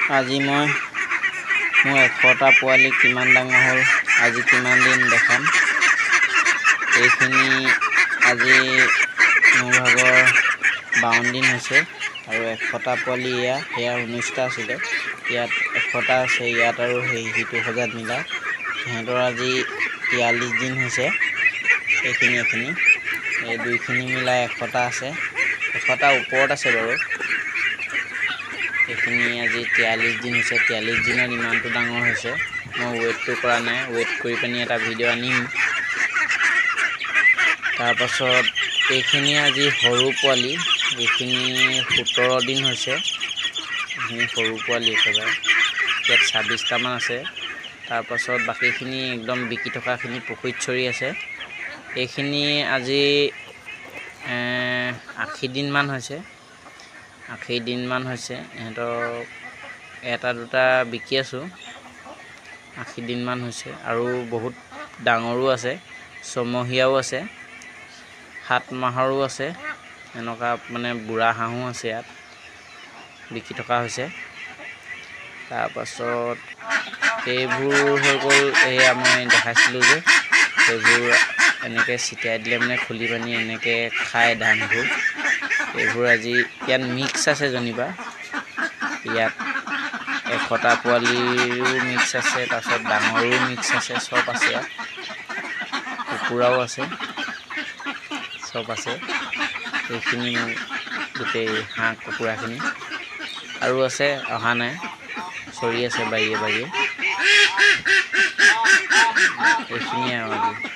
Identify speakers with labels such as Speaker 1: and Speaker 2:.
Speaker 1: আজি মই মোৰ 100টা পোৱালি কিমান ডাঙৰ হ'ল আজি কিমান দিন দেখাম। এইখিনি আজি মোৰ ভাগৰ 52 দিন হৈছে আৰু 100টা পোৱালি সেয়া 19টা আছিলে। ইয়াত 100টা আছে, ইয়াত আৰু সিটো সজাত মিলাই সিহঁতৰ আজি 43 দিন হৈছে। এইখিনি এই দুইখিনি মিলাই 100টা আছে, 100টা ওপৰত আছে বাৰু। এইখিনি আজি 43 দিন হৈছে। 43 দিনত ইমানটো ডাঙৰ হৈছে। মই ৱেটটো কৰা নাই, ৱেট কৰি পিনি এটা ভিডিঅ' আনিম। তাৰপাছত এইখিনি আজি সৰু পোৱালি, এইখিনি 17 দিন হৈছে। এইখিনি সৰু পোৱালি একেবাৰে। ইয়াত 26টামান আছে। তাৰপাছত বাকীখিনি একদম বিকি থকাখিনি পুখুৰীত চৰি আছে। এইখিনি আজি 80 দিনমান হৈছে। 80 দিনমান হৈছে। ইহঁতক এটা দুটা বিকি আছোঁ। 80 দিনমান হৈছে আৰু বহুত ডাঙৰো আছে, ছমহীয়াও আছে, 7 মাহৰো আছে। এনেকুৱা মানে বুঢ়া হাঁহো আছে ইয়াত বিকি থকা হৈছে। তাৰপাছত এইবোৰ হৈ গ'ল, এয়া মই দেখাইছিলোঁ যে সেইবোৰ এনেকৈ ছিটিয়াই দিলে মানে খুলি পানি এনেকৈ খায় ধানবোৰ। এইবোৰ আজি ইয়াত মিক্স আছে যেনিবা। ইয়াত 100টা পোৱালিও মিক্স আছে, তাৰপিছত ডাঙৰো মিক্স আছে, চব আছে ইয়াত। কুকুৰাও আছে, চব আছে। এইখিনি মোৰ গোটেই হাঁহ কুকুৰাখিনি আৰু আছে, অহা নাই, চৰি আছে বাৰীয়ে বাৰীয়ে। এইখিনিয়ে আৰু আজি।